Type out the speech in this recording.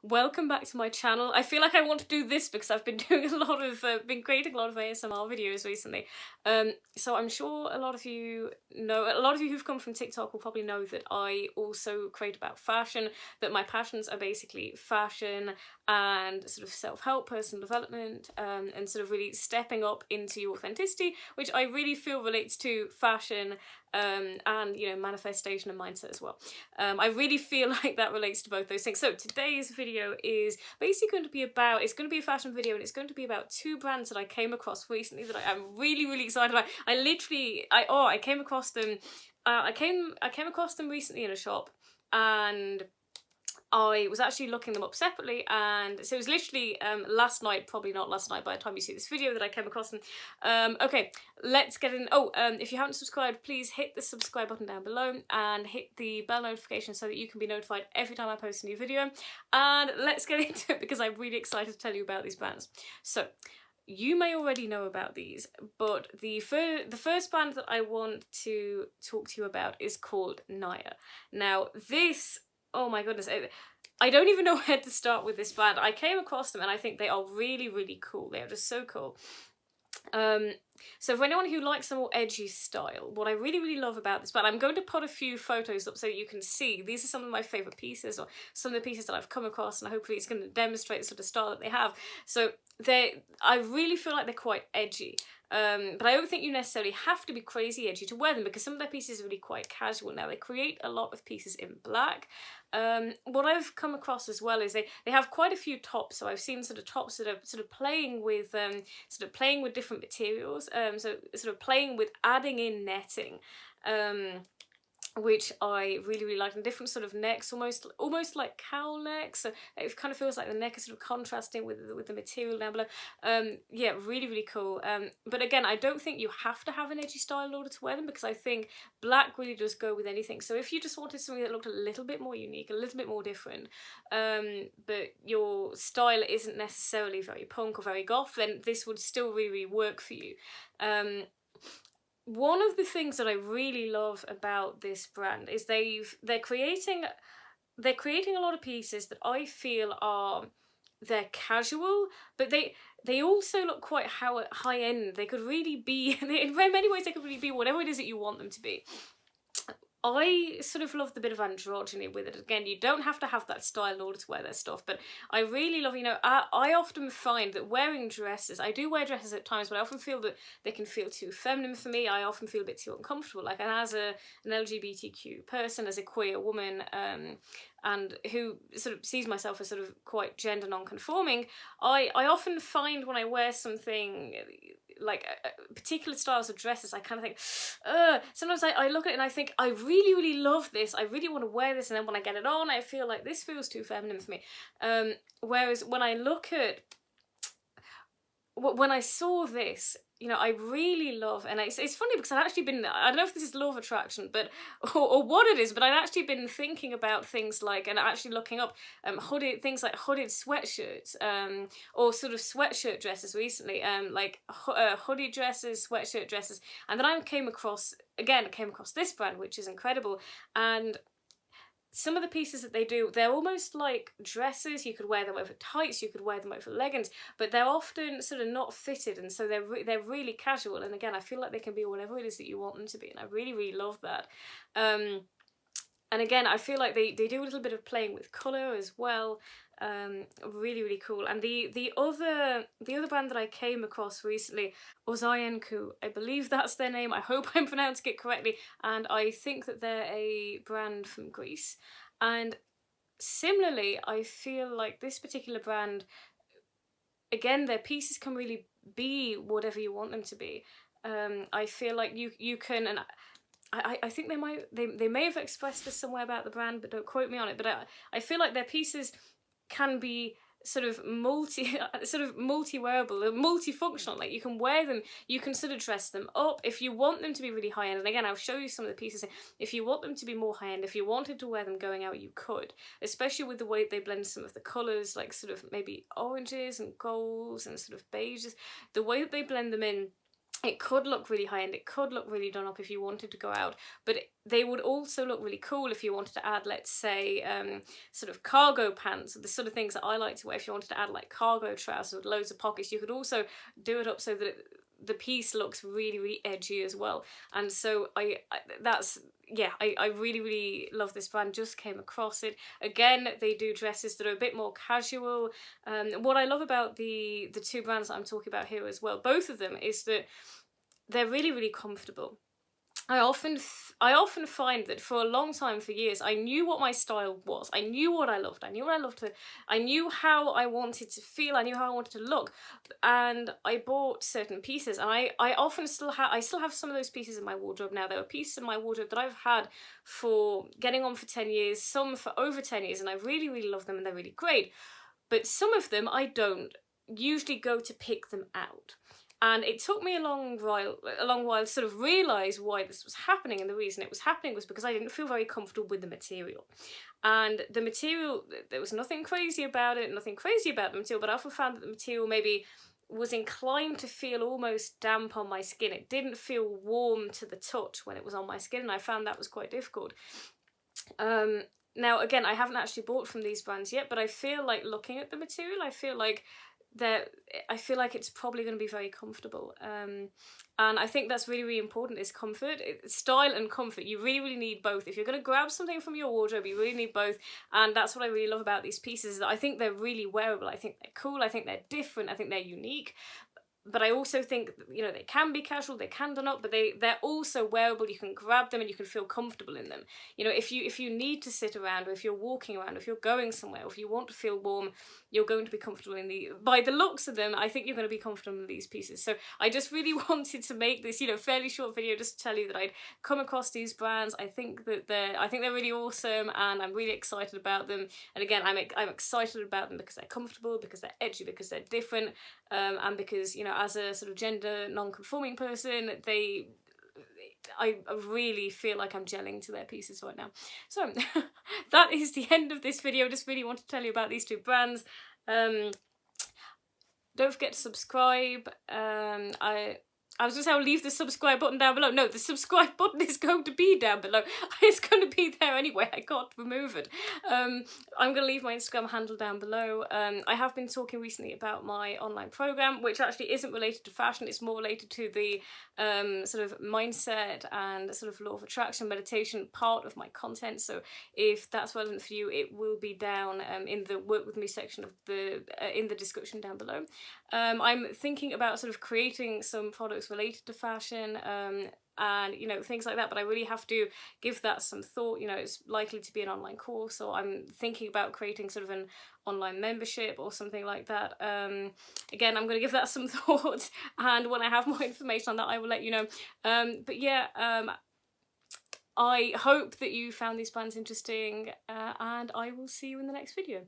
welcome back to my channel. I feel like I want to do this because I've been doing been creating a lot of ASMR videos recently. So I'm sure a lot of you who've come from TikTok will probably know that I also create about fashion, that my passions are basically fashion and sort of self-help, personal development, and sort of really stepping up into your authenticity, which I really feel relates to fashion, and manifestation and mindset as well. I really feel like that relates to both those things. So today's video is basically going to be about, it's going to be a fashion video, and it's going to be about two brands that I came across recently that I am really excited about. I came across them. I came across them recently in a shop, and I was actually looking them up separately, and so it was literally last night, probably not last night by the time you see this video, that I came across them. Okay, let's get in. If you haven't subscribed, please hit the subscribe button down below and hit the bell notification so that you can be notified every time I post a new video. And let's get into it because I'm really excited to tell you about these brands. So, you may already know about these, but the first band that I want to talk to you about is called Naya. Now, this, oh my goodness, I don't even know where to start with this band. I came across them and I think they are really cool. They are just so cool. So for anyone who likes a more edgy style, what I really love about this band, I'm going to put a few photos up so you can see. These are some of my favourite pieces, or some of the pieces that I've come across, and hopefully it's going to demonstrate the sort of style that they have. So I really feel like they're quite edgy. But I don't think you necessarily have to be crazy edgy to wear them, because some of their pieces are really quite casual. Now, they create a lot of pieces in black. What I've come across as well is they have quite a few tops. So I've seen sort of tops that are sort of playing with different materials. So sort of playing with adding in netting. Which I really like, and different sort of necks, almost like cowl necks. So it kind of feels like the neck is sort of contrasting with the material down below. Yeah, really cool. But again, I don't think you have to have an edgy style in order to wear them, because I think black really does go with anything. So if you just wanted something that looked a little bit more unique, a little bit more different, but your style isn't necessarily very punk or very goth, then this would still really work for you. One of the things that I really love about this brand is they're creating a lot of pieces that I feel they're casual, but they also look quite high end. They could really be, in many ways they could really be whatever it is that you want them to be. I sort of love the bit of androgyny with it. Again, you don't have to have that style in order to wear their stuff, but I really love, I often find that wearing dresses, I do wear dresses at times, but I often feel that they can feel too feminine for me. I often feel a bit too uncomfortable. Like, as an LGBTQ person, as a queer woman, and who sort of sees myself as sort of quite gender non-conforming, I often find when I wear something like particular styles of dresses, I kind of think, sometimes I look at it and I think, I really love this, I really want to wear this, and then when I get it on, I feel like this feels too feminine for me. Whereas when I look at, when I saw this, I really love, and it's funny because I've actually been, I don't know if this is law of attraction, but or what it is, but I've actually been thinking about things like, and actually looking up things like hooded sweatshirts, or sort of sweatshirt dresses recently, like hoodie dresses, sweatshirt dresses, and then I came across this brand, which is incredible. And some of the pieces that they do, they're almost like dresses. You could wear them over tights, you could wear them over leggings, but they're often sort of not fitted, and so they're really casual. And again, I feel like they can be whatever it is that you want them to be, and I really love that. And again, I feel like they do a little bit of playing with colour as well. Really cool. And the other brand that I came across recently was Ozayenku. I believe that's their name. I hope I'm pronouncing it correctly. And I think that they're a brand from Greece. And similarly, I feel like this particular brand, again, their pieces can really be whatever you want them to be. I feel like you can, and I think they may have expressed this somewhere about the brand, but don't quote me on it. But I feel like their pieces can be sort of multi-wearable, multifunctional. Like, you can wear them, you can sort of dress them up if you want them to be really high end. And again, I'll show you some of the pieces. If you want them to be more high end, if you wanted to wear them going out, you could, especially with the way they blend some of the colours, like sort of maybe oranges and golds and sort of beiges. The way that they blend them in it could look really high-end, it could look really done up if you wanted to go out, but they would also look really cool if you wanted to add, let's say, sort of cargo pants, the sort of things that I like to wear. If you wanted to add like cargo trousers with loads of pockets, you could also do it up so that the piece looks really, really edgy as well. And so I really, really love this brand. Just came across it. Again, they do dresses that are a bit more casual. What I love about the two brands that I'm talking about here as well, both of them, is that they're really, really comfortable. I often find that for a long time, for years, I knew what my style was. I knew what I loved. I knew how I wanted to feel. I knew how I wanted to look, and I bought certain pieces. And I often still have some of those pieces in my wardrobe now. There are pieces in my wardrobe that I've had for getting on for 10 years, some for over 10 years, and I really, really love them, and they're really great. But some of them I don't usually go to pick them out. And it took me a long while to sort of realise why this was happening, and the reason it was happening was because I didn't feel very comfortable with the material. And the material, there was nothing crazy about it, nothing crazy about the material, but I often found that the material maybe was inclined to feel almost damp on my skin. It didn't feel warm to the touch when it was on my skin, and I found that was quite difficult. Now, again, I haven't actually bought from these brands yet, but I feel like looking at the material, I feel like it's probably going to be very comfortable, and I think that's really, really important, is comfort. Style and comfort, you really, really need both. If you're going to grab something from your wardrobe, you really need both, and that's what I really love about these pieces, is that I think they're really wearable, I think they're cool, I think they're different, I think they're unique. But I also think, you know, they can be casual, they can done up, but they're also wearable. You can grab them and you can feel comfortable in them. You know, if you need to sit around, or if you're walking around, or if you're going somewhere, or if you want to feel warm, you're going to be comfortable by the looks of them, I think you're going to be comfortable in these pieces. So I just really wanted to make this, you know, fairly short video just to tell you that I'd come across these brands. I think they're really awesome, and I'm really excited about them. And again, I'm excited about them because they're comfortable, because they're edgy, because they're different, and because, you know, as a sort of gender non-conforming person, I really feel like I'm gelling to their pieces right now. So that is the end of this video. Just really want to tell you about these two brands. Don't forget to subscribe. I was going to say I'll leave the subscribe button down below. No, the subscribe button is going to be down below. It's going to be there anyway. I can't remove it. I'm going to leave my Instagram handle down below. I have been talking recently about my online program, which actually isn't related to fashion. It's more related to the sort of mindset and sort of law of attraction meditation part of my content. So if that's relevant for you, it will be down in the work with me section of in the description down below. I'm thinking about sort of creating some products related to fashion, and, you know, things like that, but I really have to give that some thought. You know, it's likely to be an online course, so I'm thinking about creating sort of an online membership or something like that. Again, I'm going to give that some thought, and when I have more information on that, I will let you know. But yeah, I hope that you found these plans interesting, and I will see you in the next video.